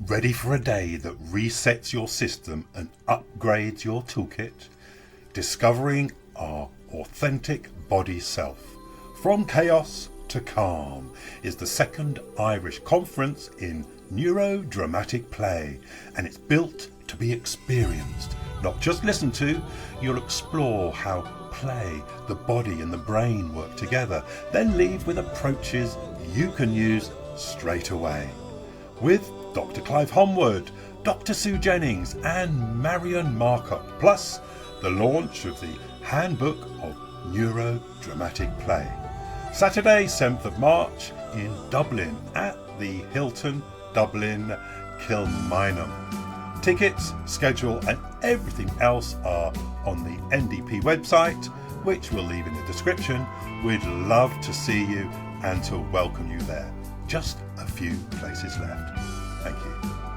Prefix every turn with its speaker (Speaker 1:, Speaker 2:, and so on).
Speaker 1: Ready for a day that resets your system and upgrades your toolkit? Discovering our authentic body self. From chaos to calm is the second Irish conference in Neuro-Dramatic-Play, and it's built to be experienced, not just listened to. You'll explore how play, the body and the brain work together, then leave with approaches you can use straight away. With Dr Clive Holmwood, Dr Sue Jennings and Marianne Marcote, plus the launch of the Handbook of Neuro-Dramatic-Play. Saturday 7th of March in Dublin at the Hilton, Dublin, Kilmainham. Tickets, schedule and everything else are on the NDP website, which we'll leave in the description. We'd love to see you and to welcome you there. Just a few places left. Thank you.